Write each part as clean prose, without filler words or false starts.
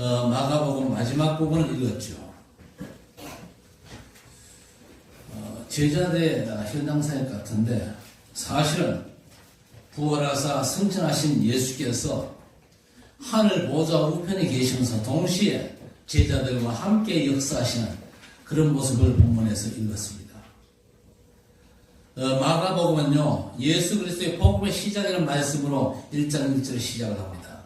마가복음 마지막 부분을 읽었죠. 제자대 현장 사역 같은데 사실은 부활하사 승천하신 예수께서 하늘 보좌 우편에 계시면서 동시에 제자들과 함께 역사하시는 그런 모습을 본문에서 읽었습니다. 마가복음은요, 예수 그리스도의 복음의 시작이라는 말씀으로 1장 1절을 시작을 합니다.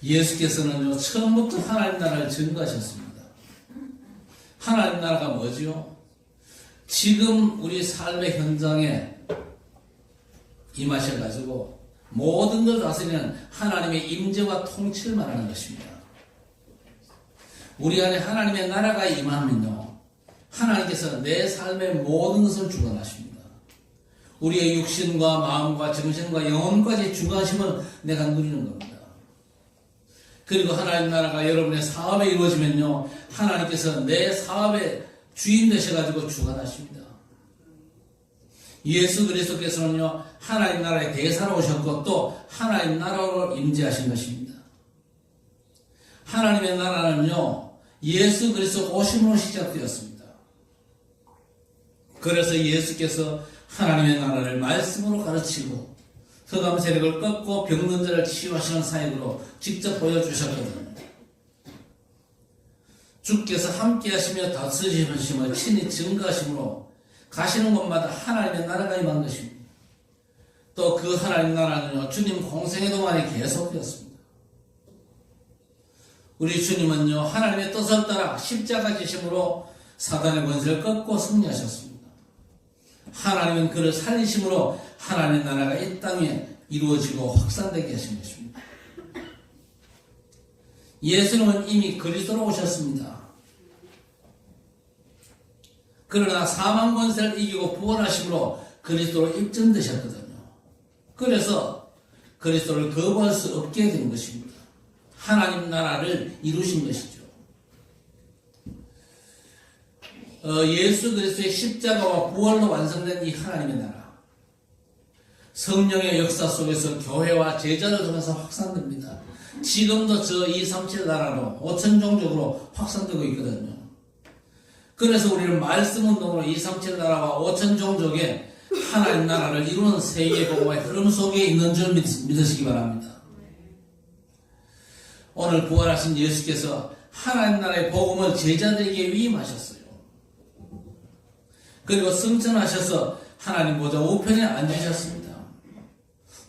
예수께서는요, 처음부터 하나님 나라를 증거하셨습니다. 하나님 나라가 뭐지요? 지금 우리 삶의 현장에 임하셔가지고 모든 걸 다스리는 하나님의 임재와 통치를 말하는 것입니다. 우리 안에 하나님의 나라가 임하면요, 하나님께서 내 삶의 모든 것을 주관하십니다. 우리의 육신과 마음과 정신과 영혼까지 주관하심을 내가 누리는 겁니다. 그리고 하나님 나라가 여러분의 사업에 이루어지면요, 하나님께서 내 사업의 주인 되셔가지고 주관하십니다. 예수 그리스도께서는요, 하나님 나라의 대사로 오셨고 또 하나님 나라로 임재하신 것입니다. 하나님의 나라는요, 예수 그리스도 오심으로 시작되었습니다. 그래서 예수께서 하나님의 나라를 말씀으로 가르치고 흑암 세력을 꺾고 병든 자를 치유하시는 사역으로 직접 보여주셨거든요. 주께서 함께 하시며 다스리심을 친히 증거하심으로 가시는 곳마다 하나님의 나라가 임한 것입니다. 또 그 하나님 나라는요, 주님 공생의 동안에 계속되었습니다. 우리 주님은요, 하나님의 뜻을 따라 십자가 지심으로 사단의 권세를 꺾고 승리하셨습니다. 하나님은 그를 살리심으로 하나님의 나라가 이 땅에 이루어지고 확산되게 하신 것입니다. 예수님은 이미 그리스도로 오셨습니다. 그러나 사망 권세를 이기고 부활하심으로 그리스도로 입증되셨거든요. 그래서 그리스도를 거부할 수 없게 된 것입니다. 하나님 나라를 이루신 것이죠. 예수 그리스도의 십자가와 부활로 완성된 이 하나님의 나라, 성령의 역사 속에서 교회와 제자를 통해서 확산됩니다. 지금도 저 237 나라로 5천 종족으로 확산되고 있거든요. 그래서 우리는 말씀운동으로 237 나라와 5천 종족의 하나님 나라를 이루는 세계복음의 흐름 속에 있는 줄 믿으시기 바랍니다. 오늘 부활하신 예수께서 하나님 나라의 복음을 제자들에게 위임하셨어요. 그리고 승천하셔서 하나님 보좌 우편에 앉으셨습니다.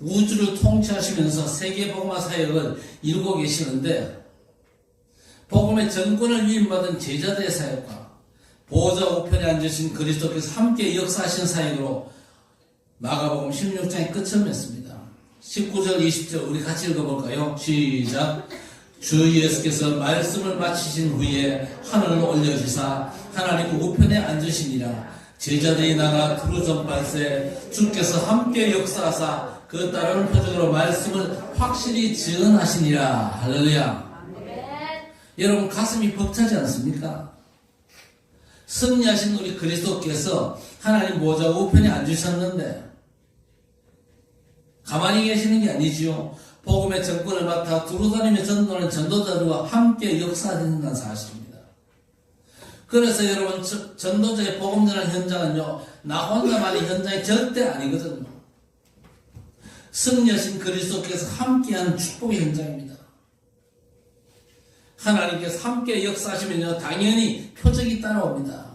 우주를 통치하시면서 세계복음화 사역을 이루고 계시는데, 복음의 전권을 위임받은 제자들의 사역과 보좌 우편에 앉으신 그리스도께서 함께 역사하신 사역으로 마가복음 16장의 끝을 맺습니다. 19절 20절 우리 같이 읽어볼까요? 시작. 주 예수께서 말씀을 마치신 후에 하늘로 올려주사 하나님 우편에 앉으시니라. 제자들이 나가 두루 전발세 주께서 함께 역사하사 그 따르는 표적으로 말씀을 확실히 증언하시니라. 할렐루야. 여러분 가슴이 벅차지 않습니까? 승리하신 우리 그리스도께서 하나님 보좌 우편에 앉으셨는데 가만히 계시는 게 아니지요. 복음의 정권을 맡아 두루다니며 전도하는 전도자들과 함께 역사된다는 사실입니다. 그래서 여러분, 전도자의 복음 전하는 현장은요, 나 혼자만의 현장이 절대 아니거든요. 승리하신 그리스도께서 함께한 축복의 현장입니다. 하나님께서 함께 역사하시면요, 당연히 표적이 따라옵니다.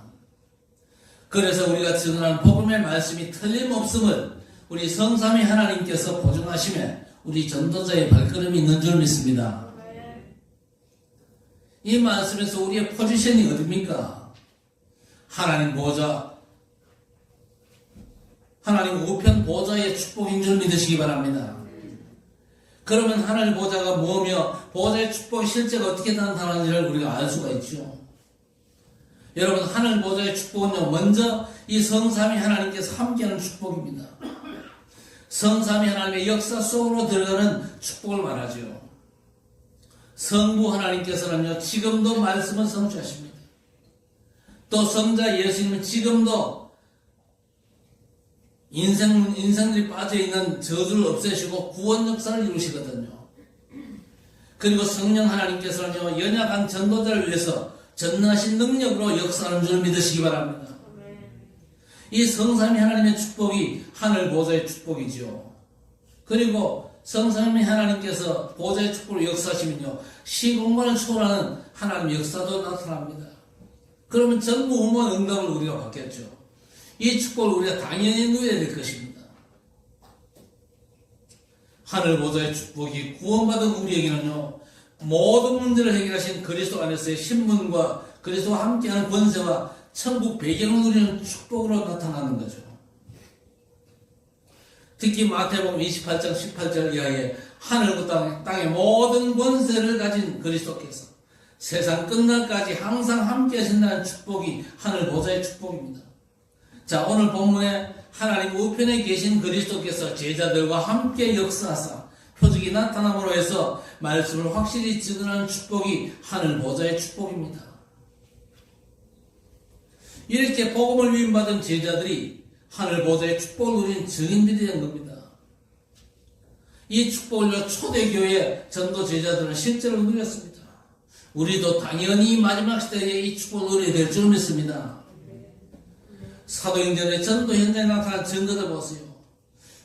그래서 우리가 전하는 복음의 말씀이 틀림없음을 우리 성삼위 하나님께서 보증하시며 우리 전도자의 발걸음이 있는 줄 믿습니다. 이 말씀에서 우리의 포지션이 어딥니까? 하나님 보좌, 하나님 우편 보좌의 축복인 줄 믿으시기 바랍니다. 그러면 하늘 보좌가 뭐며 보좌의 축복이 실제가 어떻게 나타나는지를 우리가 알 수가 있죠. 여러분, 하늘 보좌의 축복은요, 먼저 이 성삼위 하나님께서 함께하는 축복입니다. 성삼위 하나님의 역사 속으로 들어가는 축복을 말하죠. 성부 하나님께서는요, 지금도 말씀을 성취하십니다. 또 성자 예수님은 지금도 인생들이 빠져있는 저주를 없애시고 구원 역사를 이루시거든요. 그리고 성령 하나님께서는요, 연약한 전도자를 위해서 전능하신 능력으로 역사하는 줄 믿으시기 바랍니다. 이 성삼위 하나님의 축복이 하늘 보좌의 축복이죠. 그리고 성삼위 하나님께서 보좌의 축복을 역사하시면요, 시공간을 초월하는 하나님의 역사도 나타납니다. 그러면 전무후무한 응답을 우리가 받겠죠. 이 축복을 우리가 당연히 누려야 될 것입니다. 하늘 보좌의 축복이 구원받은 우리에게는요, 모든 문제를 해결하신 그리스도 안에서의 신분과 그리스도와 함께하는 권세와 천국 배경을 누리는 축복으로 나타나는 거죠. 특히 마태복음 28장 18절 이하에 하늘과 땅의 모든 권세를 가진 그리스도께서 세상 끝날까지 항상 함께 하신다는 축복이 하늘 보좌의 축복입니다. 자, 오늘 본문에 하나님 우편에 계신 그리스도께서 제자들과 함께 역사하사 표적이 나타남으로 해서 말씀을 확실히 증언하는 축복이 하늘 보좌의 축복입니다. 이렇게 복음을 위임받은 제자들이 하늘 보좌의 축복을 누린 증인들이 된 겁니다. 이 축복을 초대교회 전도 제자들은 실제로 누렸습니다. 우리도 당연히 마지막 시대에 이 축복을 누려야 될 줄 믿습니다. 사도행전의 전도 현장에 나타난 증거들 보세요.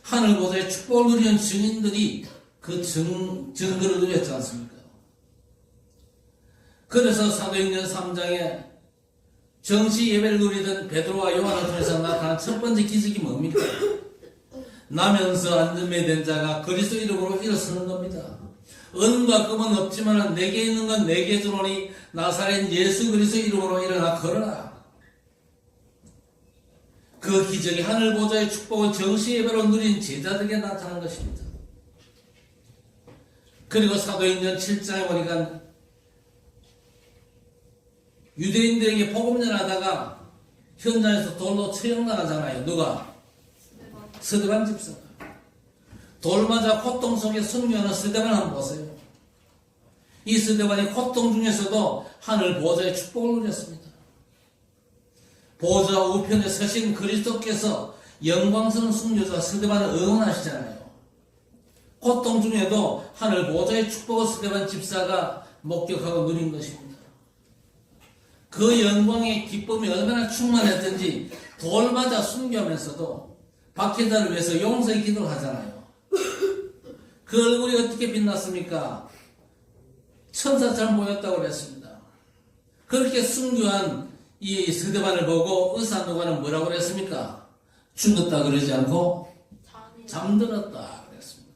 하늘 보좌의 축복을 누리는 증인들이 그 증거를 누렸지 않습니까? 그래서 사도행전 3장에 정시 예배를 누리던 베드로와 요한을 통해서 나타난 첫 번째 기적이 뭡니까? 나면서 안전매된 자가 그리스도 이름으로 일어서는 겁니다. 은과 금은 없지만 내게 있는 건 내게 주노니 나사렛 예수 그리스도 이름으로 일어나 걸어라. 그 기적이 하늘 보좌의 축복을 정시 예배로 누린 제자들에게 나타난 것입니다. 그리고 사도행전 7장에 보니까 유대인들에게 복음 전하다가 현장에서 돌로 처형당하잖아요. 누가? 스데반 집사가. 돌 맞아 고통 속에 순교하는 스데반 한번 보세요. 이 스데반이 고통 중에서도 하늘 보좌의 축복을 누렸습니다. 보좌 우편에 서신 그리스도께서 영광스러운 순교자 스데반을 응원하시잖아요. 고통 중에도 하늘 보좌의 축복을 스데반 집사가 목격하고 누린 것입니다. 그 영광의 기쁨이 얼마나 충만했던지 돌 맞아 순교하면서도 박해자를 위해서 용서의 기도를 하잖아요. 그 얼굴이 어떻게 빛났습니까? 천사처럼 보였다고 그랬습니다. 그렇게 순교한 이 스데반을 보고 의사 누가는 뭐라고 그랬습니까? 죽었다 그러지 않고 잠들었다 그랬습니다.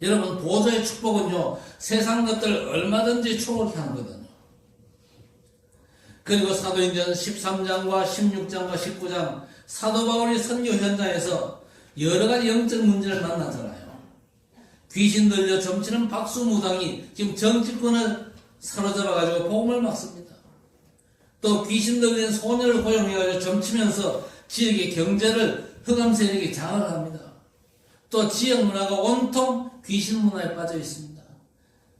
여러분, 보좌의 축복은요, 세상 것들 얼마든지 초월케 하거든요. 그리고 사도행전 13장과 16장과 19장 사도 바울이 선교 현장에서 여러 가지 영적 문제를 만나잖아요. 귀신 들려 점치는 박수무당이 지금 정치권을 사로잡아가지고 복음을 막습니다. 또 귀신 들린 소녀를 고용해가지고 점치면서 지역의 경제를 흑암 세력이 장악을 합니다. 또 지역 문화가 온통 귀신 문화에 빠져 있습니다.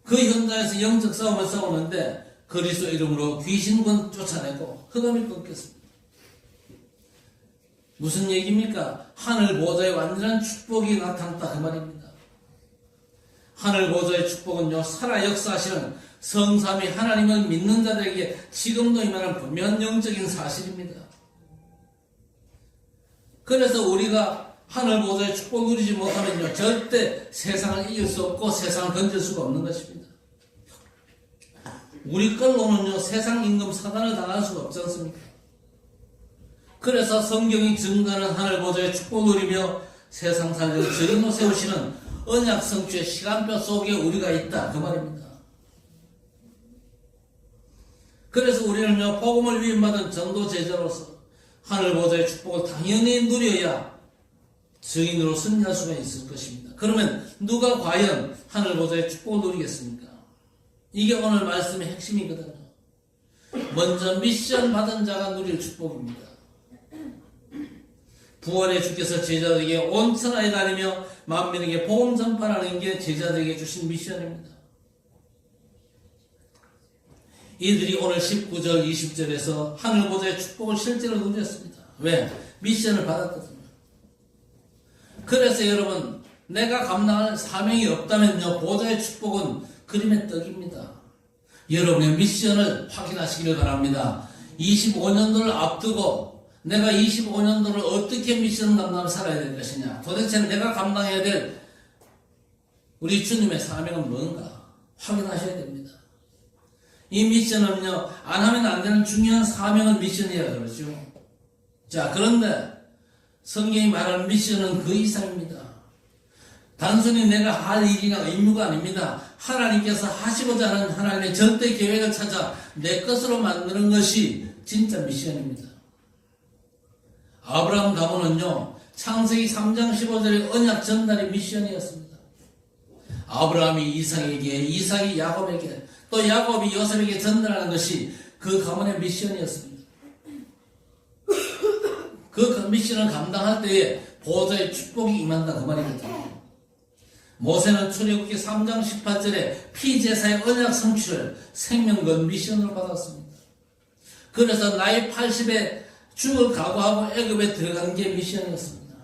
그 현장에서 영적 싸움을 싸우는데 그리스도 이름으로 귀신군 쫓아내고 흑암이 끊겼습니다. 무슨 얘기입니까? 하늘 보좌의 완전한 축복이 나타났다 그 말입니다. 하늘 보좌의 축복은요, 살아 역사하시는 성삼위 하나님을 믿는 자들에게 지금도 임하는 분명한 영적인 사실입니다. 그래서 우리가 하늘 보좌의 축복을 누리지 못하면요, 절대 세상을 이길 수 없고 세상을 건질 수가 없는 것입니다. 우리 걸로는요, 세상 임금 사단을 당할 수가 없지 않습니까? 그래서 성경이 증거하는 하늘 보좌의 축복을 누리며 세상 살리를 증인으로 세우시는 언약 성취의 시간표 속에 우리가 있다 그 말입니다. 그래서 우리는요, 복음을 위임받은 전도 제자로서 하늘 보좌의 축복을 당연히 누려야 증인으로 승리할 수가 있을 것입니다. 그러면 누가 과연 하늘 보좌의 축복을 누리겠습니까? 이게 오늘 말씀의 핵심이거든요. 먼저 미션 받은 자가 누릴 축복입니다. 부활의 주께서 제자들에게 온 천하에 다니며 만민에게 복음 전파라는 게 제자들에게 주신 미션입니다. 이들이 오늘 19절 20절에서 하늘 보좌의 축복을 실제로 누렸습니다. 왜? 미션을 받았거든요. 그래서 여러분, 내가 감당할 사명이 없다면요, 보좌의 축복은 그림의 떡입니다. 여러분의 미션을 확인하시기를 바랍니다. 25년도를 앞두고 내가 25년도를 어떻게 미션 감당하며 살아야 될 것이냐, 도대체 내가 감당해야 될 우리 주님의 사명은 뭔가 확인하셔야 됩니다. 이 미션은요, 안 하면 안 되는 중요한 사명은 미션이라 그러죠. 자, 그런데 성경이 말하는 미션은 그 이상입니다. 단순히 내가 할 일이나 의무가 아닙니다. 하나님께서 하시고자 하는 하나님의 절대 계획을 찾아 내 것으로 만드는 것이 진짜 미션입니다. 아브라함 가문은요, 창세기 3장 15절의 언약 전달이 미션이었습니다. 아브라함이 이삭에게, 이삭이 야곱에게, 또 야곱이 요셉에게 전달하는 것이 그 가문의 미션이었습니다. 그 미션을 감당할 때에 보좌의 축복이 임한다, 그 말이거든요. 모세는 출애굽기 3장 18절에 피제사의 언약 성취를 생명건 미션으로 받았습니다. 그래서 나이 80에 죽을 각오하고 애굽에 들어간 게 미션이었습니다.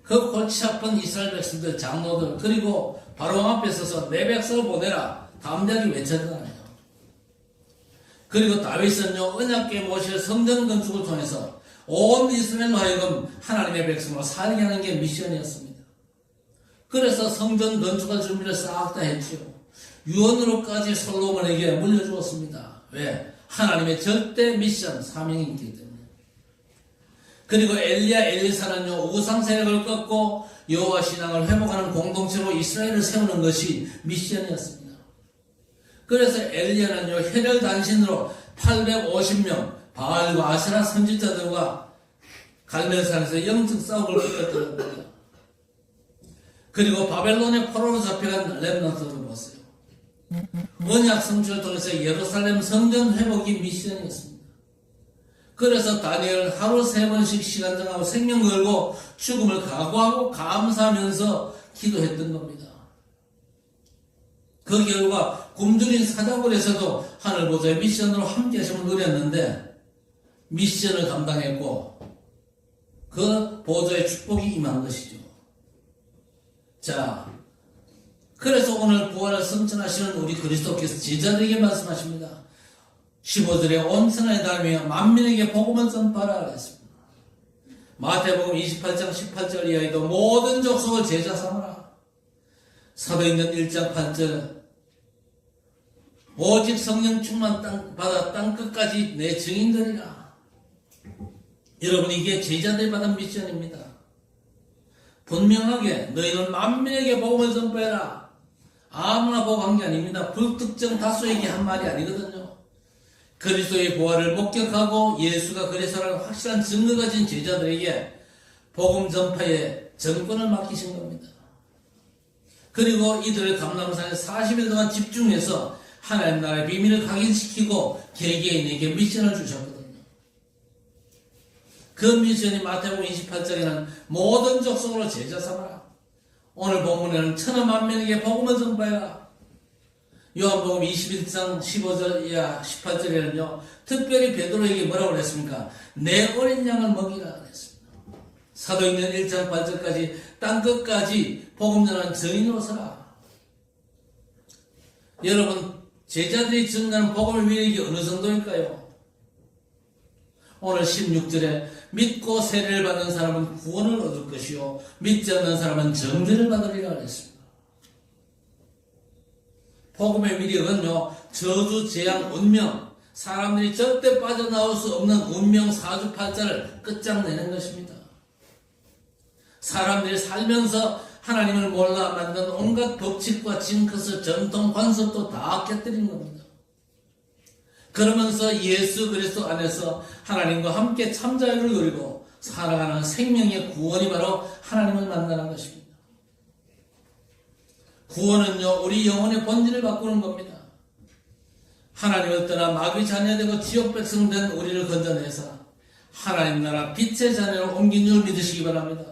그 골치 아픈 이스라엘 백성들, 장로들, 그리고 바로 앞에 서서 내 백성을 보내라 담대하게 외쳤잖아요. 그리고 다윗은요, 언약궤 모실 성전 건축을 통해서 온 이스라엘로 하여금 하나님의 백성으로 살게 하는 게 미션이었습니다. 그래서 성전 건축할 준비를 싹 다 했지요. 유언으로까지 솔로몬에게 물려주었습니다. 왜? 하나님의 절대 미션, 사명이 있기 때문에. 그리고 엘리야, 엘리사는요, 우상 세력을 꺾고 여호와 신앙을 회복하는 공동체로 이스라엘을 세우는 것이 미션이었습니다. 그래서 엘리야는요, 혈혈단신으로 850명 바알과 아세라 선지자들과 갈멜산에서 영적 싸움을 이끌었던 겁니다. 그리고 바벨론의 포로로 잡혀간 렘넌트를 보았어요. 언약 성취를 통해서 예루살렘 성전 회복이 미션이었습니다. 그래서 다니엘 하루 3번씩 시간 정하고 생명 걸고 죽음을 각오하고 감사하면서 기도했던 겁니다. 그 결과 굶주린 사자굴에서도 하늘 보좌의 미션으로 함께 하심을 누렸는데 미션을 감당했고 그 보좌의 축복이 임한 것이죠. 자, 그래서 오늘 부활을 성천하시는 우리 그리스도께서 제자들에게 말씀하십니다. 15절에 온 천하에 다니며 만민에게 복음을 전파하라 했습니다. 마태복음 28장 18절 이하에도 모든 족속을 제자 삼으라. 사도행전 1장 8절 오직 성령 충만 받아 땅끝까지 내 증인들이라. 여러분, 이게 제자들이 받은 미션입니다. 분명하게 너희는 만민에게 복음을 전파해라. 아무나 복음한 게 아닙니다. 불특정 다수에게 한 말이 아니거든요. 그리스도의 부활을 목격하고 예수가 그리스도라는 확실한 증거가 가진 제자들에게 복음 전파의 전권을 맡기신 겁니다. 그리고 이들을 감람산에 40일 동안 집중해서 하나님 나라의 비밀을 각인시키고 개개인에게 미션을 주셨거든요. 그 미션이 마태복음 28장에는 모든 족속으로 제자 삼아라. 오늘 본문에는 천하만민에게 복음을 전파해라. 요한복음 21장 15절 이하 18절에는요, 특별히 베드로에게 뭐라고 그랬습니까? 내 어린 양을 먹이라 그랬습니다. 사도행전 1장 8절까지 땅끝까지 복음 전하는 증인으로 서라. 여러분, 제자들이 전하는 복음의 위력이 어느 정도일까요? 오늘 16절에 믿고 세례를 받는 사람은 구원을 얻을 것이요 믿지 않는 사람은 정죄를 받으리라 그랬습니다. 복음의 위력은요, 저주, 재앙, 운명, 사람들이 절대 빠져나올 수 없는 운명 사주팔자를 끝장내는 것입니다. 사람들이 살면서 하나님을 몰라 만든 온갖 법칙과 징크스, 전통, 관습도 다 깨뜨리는 겁니다. 그러면서 예수 그리스도 안에서 하나님과 함께 참자유를 누리고 살아가는 생명의 구원이 바로 하나님을 만나는 것입니다. 구원은요, 우리 영혼의 본질을 바꾸는 겁니다. 하나님을 떠나 마귀 자녀되고 지옥 백성 된 우리를 건져내서 하나님 나라 빛의 자녀로 옮긴 줄 믿으시기 바랍니다.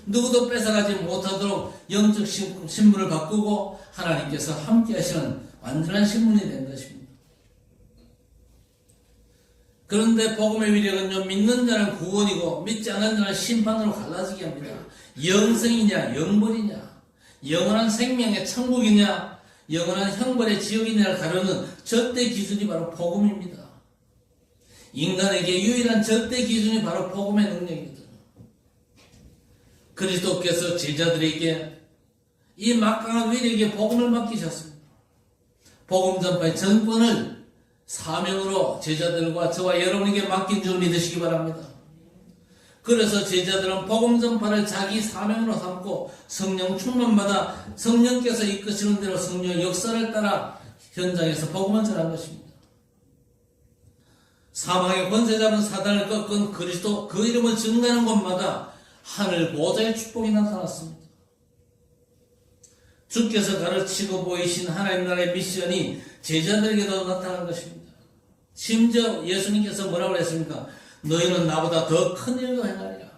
누구도 뺏어가지 못하도록 영적 신분을 바꾸고 하나님께서 함께 하시는 완전한 신분이 된 것입니다. 그런데 복음의 위력은요, 믿는 자는 구원이고 믿지 않는 자는 심판으로 갈라지게 합니다. 영생이냐 영벌이냐, 영원한 생명의 천국이냐 영원한 형벌의 지옥이냐를 가르는 절대 기준이 바로 복음입니다. 인간에게 유일한 절대 기준이 바로 복음의 능력이거든요. 그리스도께서 제자들에게 이 막강한 위력에 복음을 맡기셨습니다. 복음 전파의 전권을 사명으로 제자들과 저와 여러분에게 맡긴 줄 믿으시기 바랍니다. 그래서 제자들은 복음 전파를 자기 사명으로 삼고 성령 충만받아 성령께서 이끄시는 대로 성령 역사를 따라 현장에서 복음을 전한 것입니다. 사망의 권세 잡은 사단을 꺾은 그리스도, 그 이름을 증거하는 곳마다 하늘 보좌의 축복이 나타났습니다. 주께서 가르치고 보이신 하나님 나라의 미션이 제자들에게도 나타난 것입니다. 심지어 예수님께서 뭐라고 했습니까? 너희는 나보다 더 큰 일도 행하리라.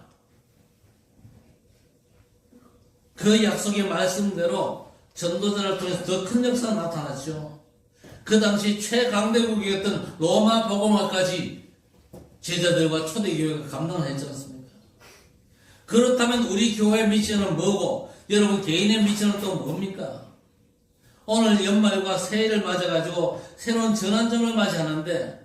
그 약속의 말씀대로 전도자를 통해서 더 큰 역사가 나타났죠. 그 당시 최강대국이었던 로마 복음화까지 제자들과 초대교회가 감당을 했지 않습니까? 그렇다면 우리 교회의 미션은 뭐고 여러분 개인의 미션은 또 뭡니까? 오늘 연말과 새해를 맞아가지고 새로운 전환점을 맞이하는데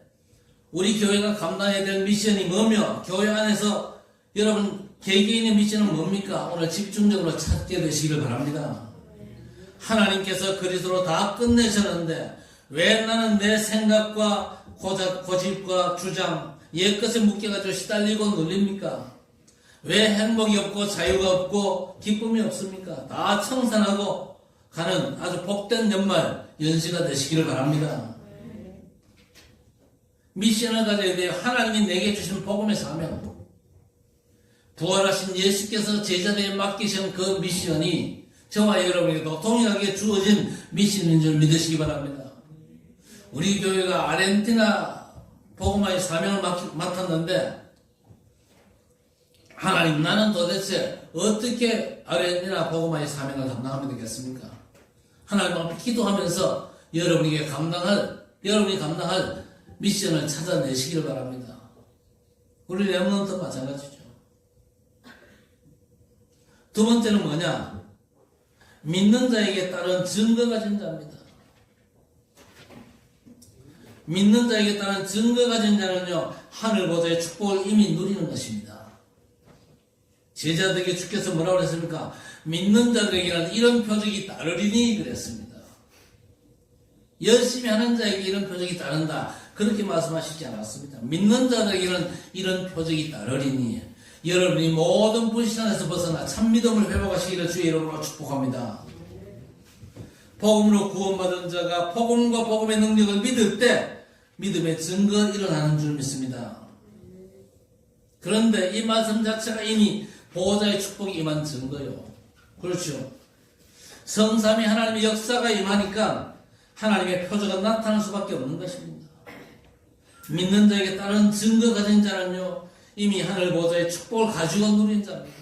우리 교회가 감당해야 될 미션이 뭐며 교회 안에서 여러분 개개인의 미션은 뭡니까? 오늘 집중적으로 찾게 되시기를 바랍니다. 하나님께서 그리스도로 다 끝내셨는데 왜 나는 내 생각과 고집과 주장, 옛것에 묶여가지고 시달리고 눌립니까? 왜 행복이 없고 자유가 없고 기쁨이 없습니까? 다 청산하고 가는 아주 복된 연말 연시가 되시기를 바랍니다. 미션을 가져야 돼요. 하나님이 내게 주신 복음의 사명. 부활하신 예수께서 제자들에게 맡기신 그 미션이 저와 여러분에게도 동일하게 주어진 미션인 줄 믿으시기 바랍니다. 우리 교회가 아르헨티나 복음화의 사명을 맡았는데 하나님 나는 도대체 어떻게 아르헨티나 복음화의 사명을 감당하면 되겠습니까? 하나님 앞에 기도하면서 여러분이 감당할 미션을 찾아내시기를 바랍니다. 우리 렘넌트 마찬가지죠. 두 번째는 뭐냐? 믿는 자에게 따른 증거 가진 자입니다. 믿는 자에게 따른 증거 가진 자는요, 하늘 보좌의 축복을 이미 누리는 것입니다. 제자들에게 주께서 뭐라고 그랬습니까? 믿는 자들에게는 이런 표적이 따르리니 그랬습니다. 열심히 하는 자에게 이런 표적이 따른다. 그렇게 말씀하시지 않았습니다. 믿는 자들에게는 이런 표적이 따르리니 여러분이 모든 불신앙에서 벗어나 참믿음을 회복하시기를 주의 이름으로 축복합니다. 복음으로 구원받은 자가 복음과 복음의 능력을 믿을 때 믿음의 증거 일어나는 줄 믿습니다. 그런데 이 말씀 자체가 이미 보호자의 축복이 임한 증거요. 그렇죠. 성삼위 하나님의 역사가 임하니까 하나님의 표적은 나타날 수밖에 없는 것입니다. 믿는 자에게 따른 증거 가진 자는요, 이미 하늘 보호자의 축복을 가지고 누린 자입니다.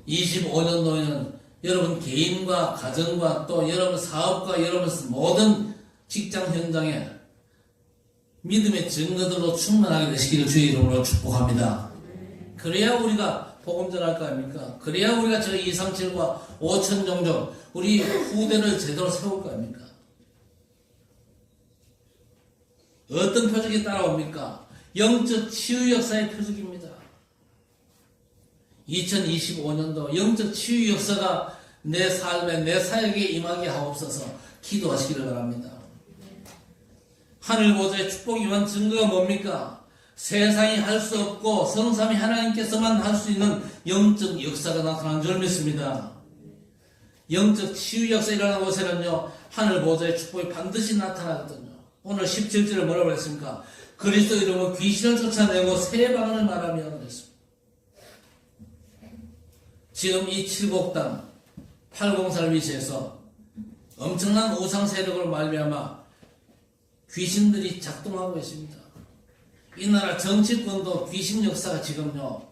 25년도에는 여러분 개인과 가정과 또 여러분 사업과 여러분 모든 직장 현장에 믿음의 증거들로 충만하게 되시기를 주의 이름으로 축복합니다. 그래야 우리가 복음 전할 거 아닙니까? 그래야 우리가 저 237과 5천 종족 우리 후대를 제대로 세울 거 아닙니까? 어떤 표적이 따라옵니까? 영적 치유 역사의 표적입니다. 2025년도 영적 치유 역사가 내 삶에 내 사역에 임하게 하옵소서 기도하시기를 바랍니다. 하늘 보좌의 축복이 임한 증거가 뭡니까? 세상이 할 수 없고 성삼위 하나님께서만 할 수 있는 영적 역사가 나타난 줄 믿습니다. 영적 치유 역사 일어나는 곳에는요, 하늘 보좌의 축복이 반드시 나타나거든요. 오늘 17절에 뭐라고 했습니까? 그리스도 이름으로 귀신을 쫓아내고 새 방언을 말하며 그랬습니다. 지금 이 칠곡당 804 위치에서 엄청난 우상 세력으로 말미암아 귀신들이 작동하고 있습니다. 이 나라 정치권도 귀신 역사가 지금요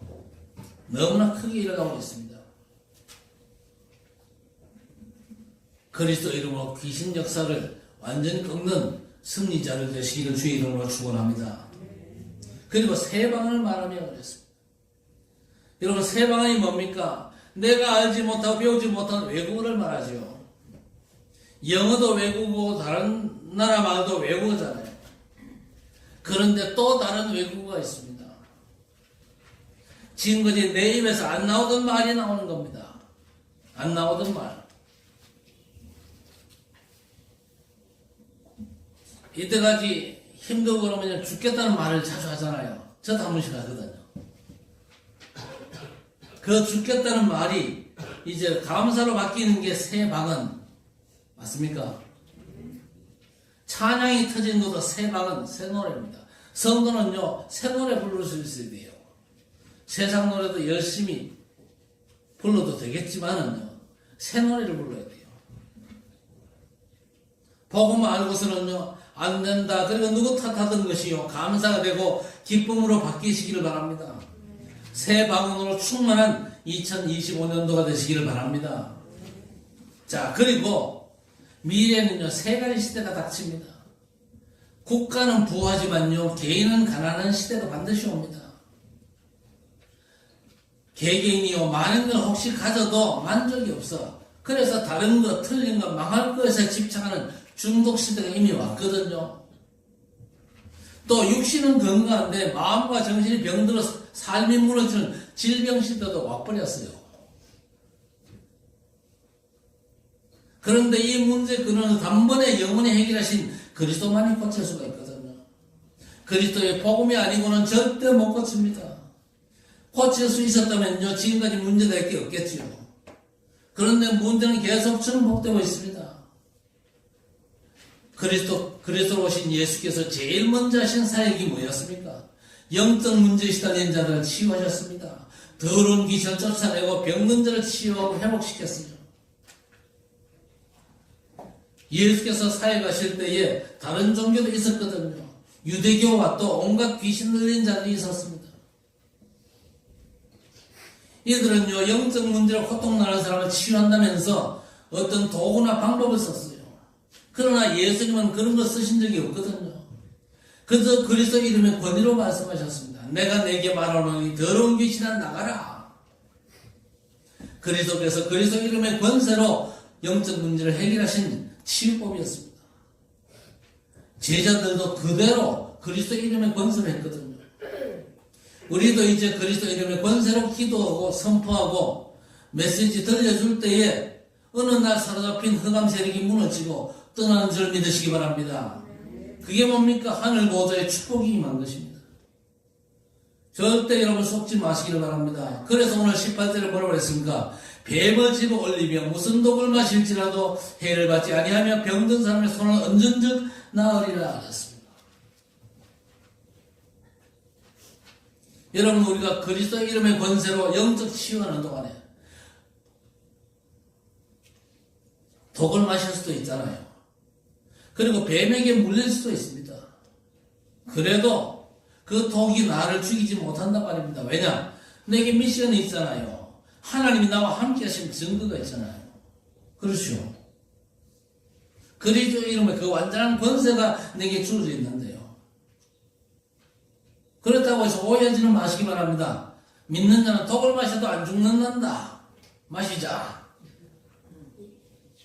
너무나 크게 일어나고 있습니다. 그리스도 이름으로 귀신 역사를 완전히 꺾는 승리자를 되시기를 주의 이름으로 축원합니다. 그리고 새 방언을 말하며 그랬습니다. 여러분 새 방언이 뭡니까? 내가 알지 못하고 배우지 못한 외국어를 말하죠. 영어도 외국어고 다른 나라 말도 외국어잖아요. 그런데 또 다른 외국어가 있습니다. 지금까지 내 입에서 안 나오던 말이 나오는 겁니다. 안 나오던 말. 이때까지 힘들고 그러면 죽겠다는 말을 자주 하잖아요. 저도 한 번씩 하거든요. 그 죽겠다는 말이 이제 감사로 바뀌는 게 새 방언 맞습니까? 찬양이 터진 것도 새 방언, 새 노래입니다. 성도는요, 새 노래 부를 수 있어야 돼요. 세상 노래도 열심히 불러도 되겠지만은요, 새 노래를 불러야 돼요. 복음 알고서는요, 안 된다. 그리고 누구 탓하던 것이요, 감사가 되고 기쁨으로 바뀌시기를 바랍니다. 새 방언으로 충만한 2025년도가 되시기를 바랍니다. 자, 그리고 미래는요, 세 가지 시대가 닥칩니다. 국가는 부하지만요, 개인은 가난한 시대가 반드시 옵니다. 개개인이요, 많은 걸 혹시 가져도 만족이 없어. 그래서 다른 거, 틀린 거, 망할 것에 집착하는 중독 시대가 이미 왔거든요. 또 육신은 건강한데 마음과 정신이 병들어 삶이 무너지는 질병 시대도 와버렸어요. 그런데 이 문제 근원은 단번에 영원히 해결하신 그리스도만이 고칠 수가 있거든요. 그리스도의 복음이 아니고는 절대 못 고칩니다. 고칠 수 있었다면요, 지금까지 문제될 게 없겠지요. 그런데 문제는 계속 증폭되고 있습니다. 그리스도로 오신 예수께서 제일 먼저 하신 사역이 뭐였습니까? 영적 문제에 시달린 자들을 치유하셨습니다. 더러운 귀신을 쫓아내고 병든 자를 치유하고 회복시켰습니다. 예수께서 사역하실 때에 다른 종교도 있었거든요. 유대교와 또 온갖 귀신 들린 자들이 있었습니다. 이들은요, 영적 문제로 고통나는 사람을 치유한다면서 어떤 도구나 방법을 썼어요. 그러나 예수님은 그런 거 쓰신 적이 없거든요. 그래서 그리스도 이름의 권위로 말씀하셨습니다. 내가 내게 말하노니 더러운 귀신아 나가라. 그리스도께서 그리스도 이름의 권세로 영적 문제를 해결하신 치유법이었습니다. 제자들도 그대로 그리스도 이름의 권세로 했거든요. 우리도 이제 그리스도 이름의 권세로 기도하고 선포하고 메시지 들려줄 때에 어느 날 사로잡힌 흑암 세력이 무너지고 떠나는 줄 믿으시기 바랍니다. 그게 뭡니까? 하늘 보호자의 축복이 임한 것입니다. 절대 여러분 속지 마시기를 바랍니다. 그래서 오늘 18절에 뭐라고 했습니까? 뱀을 집어 올리며 무슨 독을 마실지라도 해를 받지 아니하며 병든 사람의 손을 얹은즉 나으리라 하셨습니다. 여러분, 우리가 그리스도 이름의 권세로 영적 치유하는 동안에 독을 마실 수도 있잖아요. 그리고 뱀에게 물릴 수도 있습니다. 그래도 그 독이 나를 죽이지 못한단 말입니다. 왜냐? 내게 미션이 있잖아요. 하나님이 나와 함께 하신 증거가 있잖아요. 그렇죠? 그리스도 이름의 그 완전한 권세가 내게 주어져 있는데요. 그렇다고 해서 오해하지는 마시기 바랍니다. 믿는 자는 독을 마셔도 안 죽는단다. 마시자.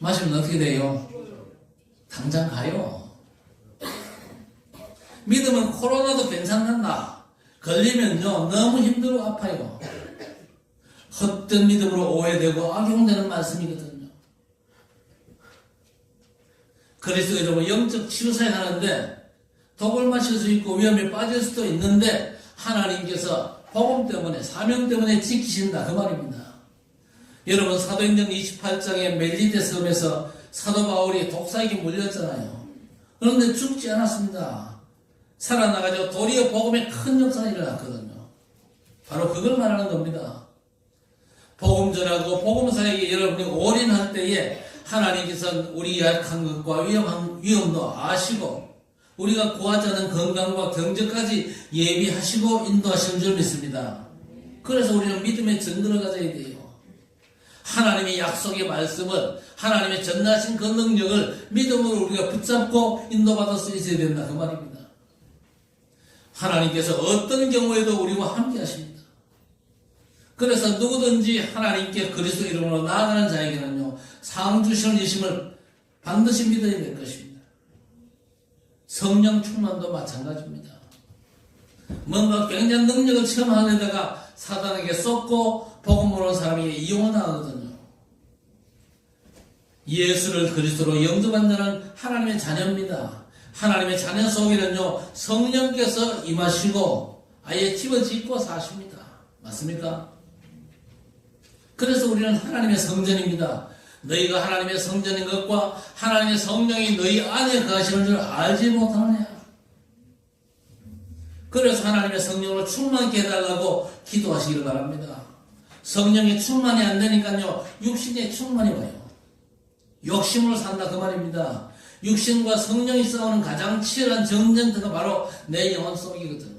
마시면 어떻게 돼요? 당장 가요. 믿으면 코로나도 괜찮단다. 걸리면요, 너무 힘들고 아파요. 헛된 믿음으로 오해되고 악용되는 말씀이거든요. 그리스도 여러분, 영적 치유사역 하는데 독을 마실 수 있고 위험에 빠질 수도 있는데 하나님께서 복음 때문에, 사명 때문에 지키신다, 그 말입니다. 여러분, 사도행전 28장의 멜리데 섬에서 사도 바울이 독사에게 물렸잖아요. 그런데 죽지 않았습니다. 살아나가지고 도리어 복음에 큰 역사가 일어났거든요. 바로 그걸 말하는 겁니다. 복음 전하고 복음 사역에 여러분이 올인할 때에 하나님께서 우리 약한 것과 위험도 아시고 우리가 구하지 않은 건강과 경제까지 예비하시고 인도하시는 줄 믿습니다. 그래서 우리는 믿음의 증거를 가져야 돼요. 하나님의 약속의 말씀을, 하나님의 전하신 그 능력을 믿음으로 우리가 붙잡고 인도받을 수 있어야 된다, 그 말입니다. 하나님께서 어떤 경우에도 우리와 함께 하십니다. 그래서 누구든지 하나님께 그리스도 이름으로 나아가는 자에게는요, 상주시는 이심을 반드시 믿어야 될 것입니다. 성령 충만도 마찬가지입니다. 뭔가 굉장한 능력을 체험하는 데다가 사단에게 쏟고 복음 모르는 사람에게 이용을 당하거든요. 예수를 그리스도로 영접한 자는 하나님의 자녀입니다. 하나님의 자녀 속에는요, 성령께서 임하시고 아예 집어짓고 사십니다. 맞습니까? 그래서 우리는 하나님의 성전입니다. 너희가 하나님의 성전인 것과 하나님의 성령이 너희 안에 거하시는 줄 알지 못하느냐. 그래서 하나님의 성령으로 충만케 해달라고 기도하시기를 바랍니다. 성령이 충만이 안 되니까요, 육신의 충만이 와요. 욕심으로 산다 그 말입니다. 육신과 성령이 싸우는 가장 치열한 정전터가 바로 내 영혼 속이거든요.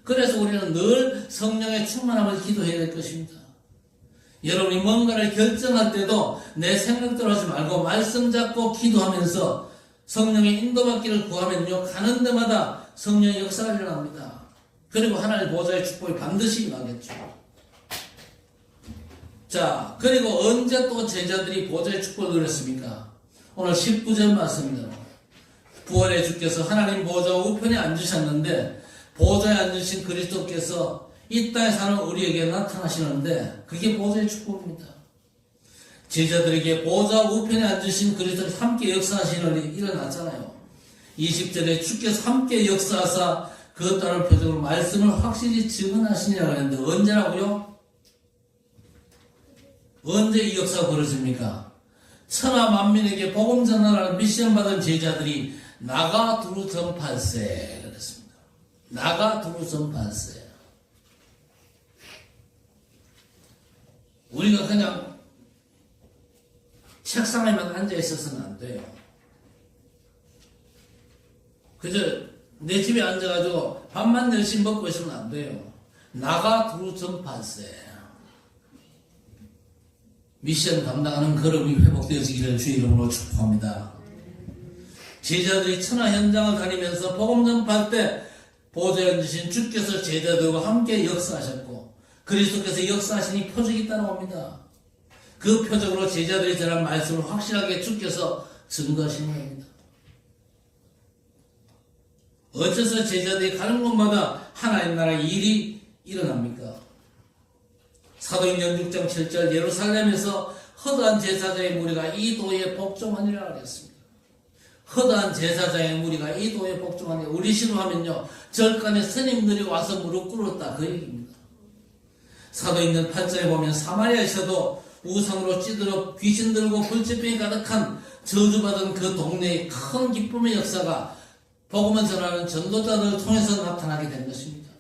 그래서 우리는 늘 성령의 충만함을 기도해야 될 것입니다. 여러분이 뭔가를 결정할 때도 내 생각대로 하지 말고 말씀 잡고 기도하면서 성령의 인도받기를 구하면요, 가는 데마다 성령의 역사가 일어납니다. 그리고 하나님의 보좌의 축복이 반드시 임하겠죠. 자, 그리고 언제 또 제자들이 보좌의 축복을 누렸습니까? 오늘 19절 말씀입니다. 부활의 주께서 하나님 보좌 우편에 앉으셨는데 보좌에 앉으신 그리스도께서 이 땅에 사는 우리에게 나타나시는데 그게 보좌의 축복입니다. 제자들에게 보좌 우편에 앉으신 그리스도를 함께 역사하시는 일이 일어났잖아요. 20절에 주께서 함께 역사하사 그것 따른 표적으로 말씀을 확실히 증언하시냐고 했는데 언제라고요? 언제 이 역사가 벌어집니까? 천하 만민에게 복음 전하라는 미션 받은 제자들이 나가 두루 전파세 그랬습니다. 나가 두루 전파세. 우리가 그냥 책상에만 앉아 있어서는 안 돼요. 그저 내 집에 앉아가지고 밥만 열심히 먹고 있으면 안 돼요. 나가 두루 전파세. 미션 감당하는 걸음이 회복되어지기를 주의 이름으로 축복합니다. 제자들이 천하 현장을 다니면서 복음 전파할 때 보좌에 앉으신 주께서 제자들과 함께 역사하셨고 그리스도께서 역사하시니 표적이 따라옵니다. 그 표적으로 제자들이 전한 말씀을 확실하게 주께서 증거하시는 겁니다. 어째서 제자들이 가는 곳마다 하나님 나라 일이 일어납니까? 사도행전 6장 7절 예루살렘에서 허다한 제사장의 무리가 이 도에 복종하니라 그랬습니다. 허다한 제사장의 무리가 이 도에 복종하니라. 우리 시로 하면요, 절간에 스님들이 와서 무릎 꿇었다 그 얘기입니다. 사도행전 8장에 보면 사마리아에서도 우상으로 찌들어 귀신 들고 불치병이 가득한 저주받은 그 동네에 큰 기쁨의 역사가 복음을 전하는 전도자들을 통해서 나타나게 된 것입니다.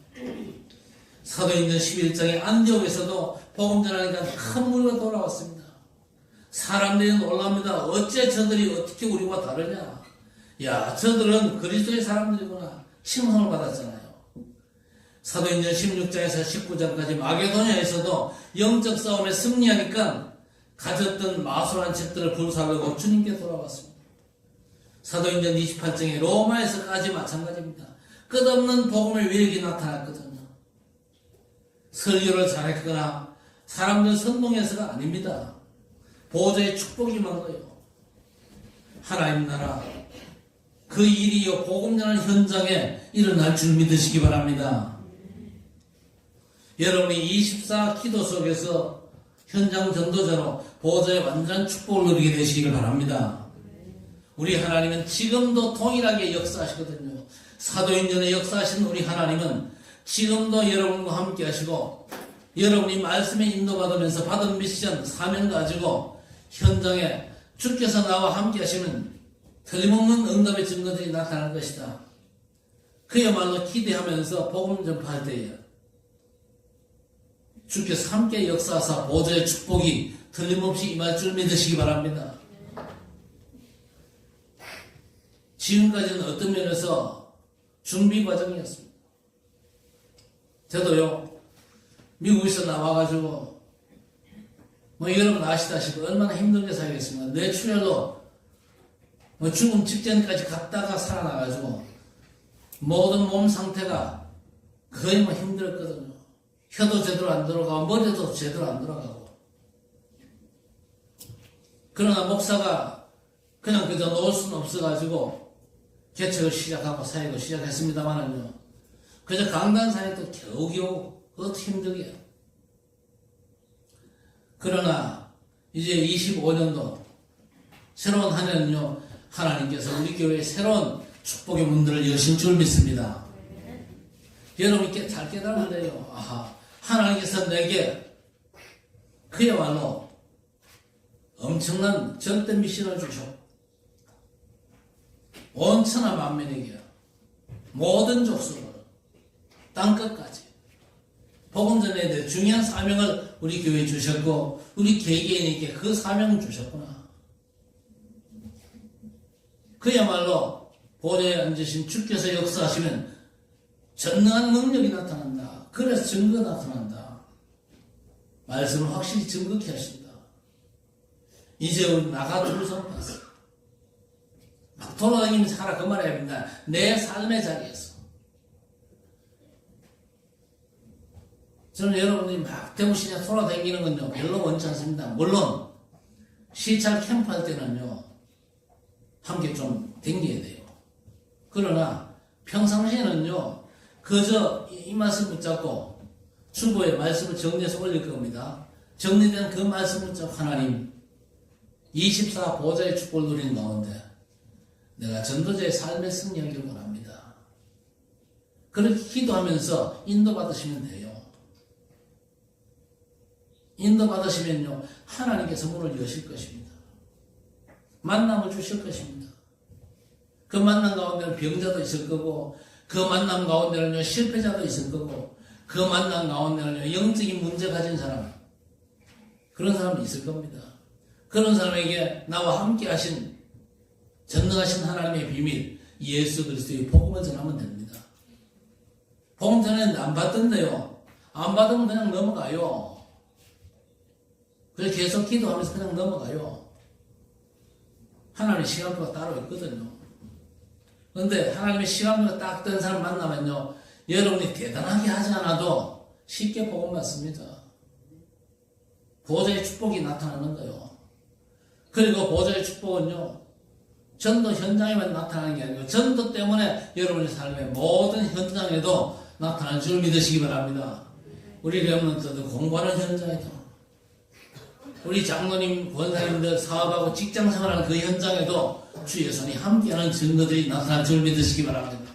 사도행전 11장의 안디옥에서도 복음 전하니까 큰 무리가 돌아왔습니다. 사람들이 놀랍니다. 어째 저들이 어떻게 우리와 다르냐. 야, 저들은 그리스도의 사람들이구나. 칭송을 받았잖아요. 사도행전 16장에서 19장까지 마게도냐에서도 영적 싸움에 승리하니까 가졌던 마술한 책들을 불사르고 주님께 돌아왔습니다. 사도행전 28장에 로마에서까지 마찬가지입니다. 끝없는 복음의 위력이 나타났거든요. 설교를 잘했거나 사람들 선동해서가 아닙니다. 보좌의 축복이 임한 거예요. 하나님 나라 그 일이요 복음 전하는 현장에 일어날 줄 믿으시기 바랍니다. 여러분이 24 기도 속에서 현장 전도자로 보좌의 완전한 축복을 누리게 되시기를 바랍니다. 우리 하나님은 지금도 동일하게 역사하시거든요. 사도행전에 역사하신 우리 하나님은 지금도 여러분과 함께 하시고 여러분이 말씀에 인도받으면서 받은 미션, 사명 가지고 현장에 주께서 나와 함께 하시면 틀림없는 응답의 증거들이 나타날 것이다. 그야말로 기대하면서 복음 전파할 때에 주께서 함께 역사하사 보좌의 축복이 틀림없이 임할 줄 믿으시기 바랍니다. 지금까지는 어떤 면에서 준비 과정이었습니다. 저도요, 미국에서 나와가지고, 여러분 아시다시피 얼마나 힘들게 살겠습니까? 뇌출혈로 죽음 직전까지 갔다가 살아나가지고, 모든 몸 상태가 거의 힘들었거든요. 혀도 제대로 안 들어가고 머리도 제대로 안 들어가고. 그러나 목사가 그냥 그저 놓을 수는 없어가지고 개척을 시작하고 사역을 시작했습니다만은요. 그저 강단 사역도 겨우겨우 그것도 힘들게요. 그러나 이제 25년도 새로운 한 해는요. 하나님께서 우리 교회에 새로운 축복의 문들을 여신 줄 믿습니다. 여러분께 잘 깨달으면 돼요. 아하, 하나님께서 내게 그야말로 엄청난 전대 미션을 주셨고 온 천하 만민에게 모든 족속으로 땅끝까지 복음 전해야 될 중요한 사명을 우리 교회에 주셨고 우리 개개인에게 그 사명을 주셨구나. 그야말로 보좌에 앉으신 주께서 역사하시면 전능한 능력이 나타난다. 그래서 증거가 나타난다. 말씀을 확실히 증거케 하신다. 이제 우리 나가 둘서 봤어. 막 돌아다니면서 하라 그 말이 아닙니다. 내 삶의 자리에서. 저는 여러분들이 막 대구시내 돌아다니는 건요 별로 원치 않습니다. 물론 시찰 캠프 할 때는요 함께 좀 댕겨야 돼요. 그러나 평상시에는요 그저 이 말씀 붙잡고 주보에 말씀을 정리해서 올릴 겁니다. 정리된 그 말씀 붙잡고 하나님 24 보좌의 축복을 누리는 가운데 내가 전도자의 삶의 승리하기를 원합니다. 그렇게 기도하면서 인도받으시면 돼요. 인도받으시면요 하나님께서 문을 여실 것입니다. 만남을 주실 것입니다. 그 만남 가운데는 병자도 있을 거고 그 만남 가운데는요 실패자도 있을 거고 그 만남 가운데는요 영적인 문제 가진 사람 그런 사람도 있을 겁니다. 그런 사람에게 나와 함께 하신 전능하신 하나님의 비밀 예수 그리스도의 복음을 전하면 됩니다. 복음 전에는 안 받던데요. 안 받으면 그냥 넘어가요. 그래서 계속 기도하면서 그냥 넘어가요. 하나님의 시간표가 따로 있거든요. 그런데 하나님의 시간표가 딱 된 사람 만나면요 여러분이 대단하게 하지 않아도 쉽게 복음 받습니다. 보좌의 축복이 나타나는 거예요. 그리고 보좌의 축복은요 전도 현장에만 나타나는 게 아니고 전도 때문에 여러분의 삶의 모든 현장에도 나타나는 줄 믿으시기 바랍니다. 우리 렘넌트들 공부하는 현장에도 우리 장로님, 권사님들 사업하고 직장생활하는 그 현장에도 주의 손이 함께하는 증거들이 나타날 줄 믿으시기 바랍니다.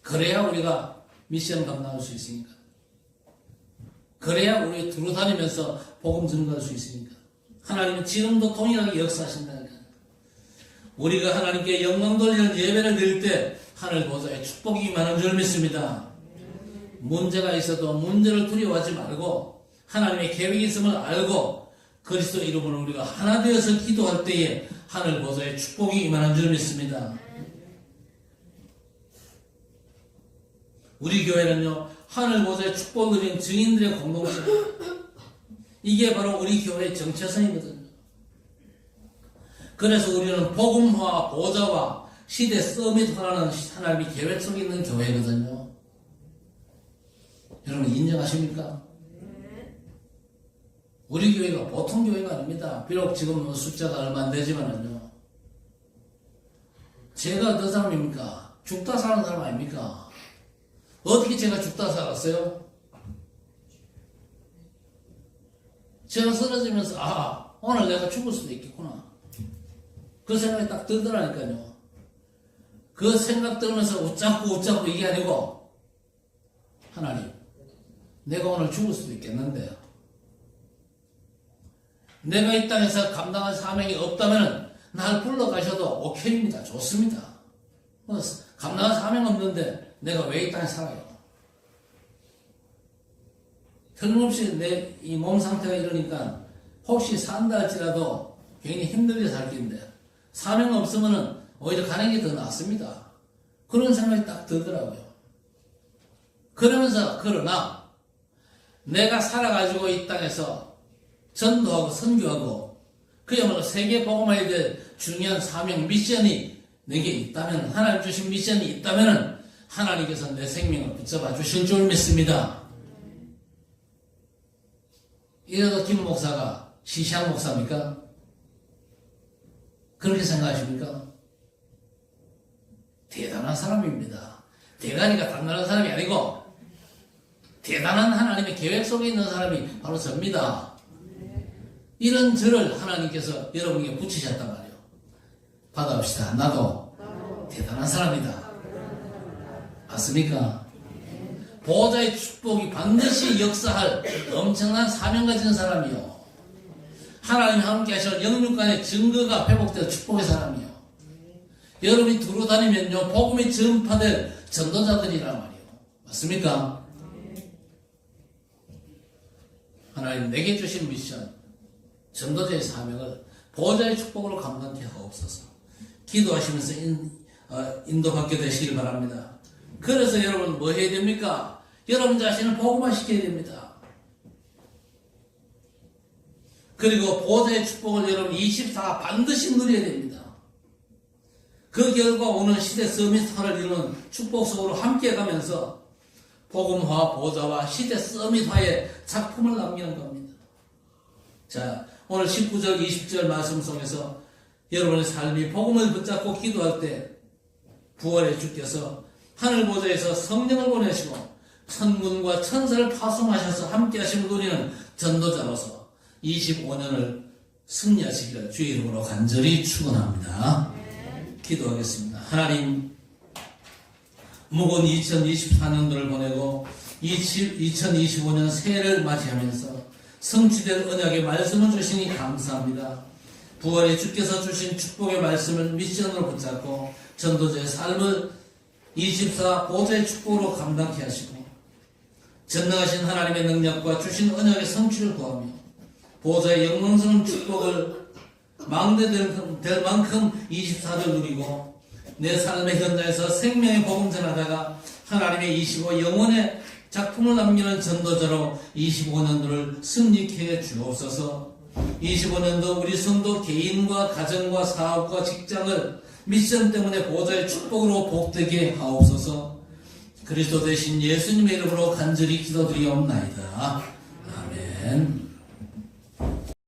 그래야 우리가 미션 감당할 수 있으니까. 그래야 우리 두루다니면서 복음 증거할 수 있으니까. 하나님은 지금도 동일하게 역사하신다니까. 우리가 하나님께 영광 돌리는 예배를 드릴 때 하늘 보좌에 축복이 임하는 줄 믿습니다. 문제가 있어도 문제를 두려워하지 말고 하나님의 계획이 있음을 알고 그리스도 이름으로 우리가 하나 되어서 기도할 때에 하늘 보좌에 축복이 임하는 줄 믿습니다. 우리 교회는요 하늘 보좌에 축복을 드린 증인들의 공동체 이게 바로 우리 교회의 정체성이거든요. 그래서 우리는 복음화 보좌와 시대 서밋화라는 하나님의 계획 속에 있는 교회거든요. 여러분 인정하십니까? 우리 교회가 보통 교회가 아닙니다. 비록 지금 숫자가 얼마 안 되지만은요. 제가 어떤 사람입니까? 죽다 사는 사람 아닙니까? 어떻게 제가 죽다 살았어요? 제가 쓰러지면서 오늘 내가 죽을 수도 있겠구나. 그 생각이 딱 들더라니까요. 그 생각 들면서 웃자고 이게 아니고 하나님 내가 오늘 죽을 수도 있겠는데 내가 이 땅에서 감당할 사명이 없다면 날 불러가셔도 오케이입니다. 좋습니다. 감당할 사명 없는데 내가 왜 이 땅에 살아요? 틀림없이 내 이 몸 상태가 이러니까 혹시 산다 할지라도 괜히 힘들게 살 텐데 사명 없으면 오히려 가는 게 더 낫습니다. 그런 생각이 딱 들더라고요. 그러면서 그러나 내가 살아가지고 이 땅에서 전도하고 선교하고 그야말로 세계 복음화에 대해 중요한 사명 미션이 내게 있다면 하나님 주신 미션이 있다면 하나님께서 내 생명을 붙잡아 주실 줄 믿습니다. 이래도 김 목사가 시시한 목사입니까? 그렇게 생각하십니까? 대단한 사람입니다. 대가리가 단단한 사람이 아니고 대단한 하나님의 계획 속에 있는 사람이 바로 접니다. 이런 저를 하나님께서 여러분에게 붙이셨단 말이에요. 받아봅시다. 나도 대단한 사람이다. 맞습니까? 보호자의 축복이 반드시 역사할 엄청난 사명 가진 사람이요. 하나님이 함께 하시는 영육간의 증거가 회복되어 축복의 사람이요. 여러분이 두루 다니면요, 복음이 전파될 전도자들이란 말이에요. 맞습니까? 하나님 내게 주신 미션, 전도자의 사명을 보호자의 축복으로 감당케 하옵소서. 기도하시면서 인도받게 되시길 바랍니다. 그래서 여러분 뭐 해야 됩니까? 여러분 자신을 복음화시켜야 됩니다. 그리고 보호자의 축복을 여러분 24 반드시 누려야 됩니다. 그 결과 오늘 시대 서밋화를 이루는 축복 속으로 함께 가면서 복음화 보호자와 시대 서밋화의 작품을 남기는 겁니다. 자, 오늘 19절 20절 말씀 속에서 여러분의 삶이 복음을 붙잡고 기도할 때 부활의 주께서 하늘 보좌에서 성령을 보내시고 천군과 천사를 파송하셔서 함께 하심을 누리는 전도자로서 25년을 승리하시기를 주의 이름으로 간절히 축원합니다. 기도하겠습니다. 하나님, 무거운 2024년도를 보내고 2025년 새해를 맞이하면서 성취된 언약의 말씀을 주시니 감사합니다. 부활의 주께서 주신 축복의 말씀을 미션으로 붙잡고 전도자의 삶을 24 보좌의 축복으로 감당케 하시고 전능하신 하나님의 능력과 주신 언약의 성취를 구하며 보좌의 영광스러운 축복을 망대될 만큼 24를 누리고 내 삶의 현장에서 생명의 복음 전하다가 하나님의 25 영혼의 작품을 남기는 전도자로 25년도를 승리케 해 주옵소서. 25년도 우리 성도 개인과 가정과 사업과 직장을 미션 때문에 보좌의 축복으로 복되게 하옵소서. 그리스도 대신 예수님의 이름으로 간절히 기도드리옵나이다. 아멘.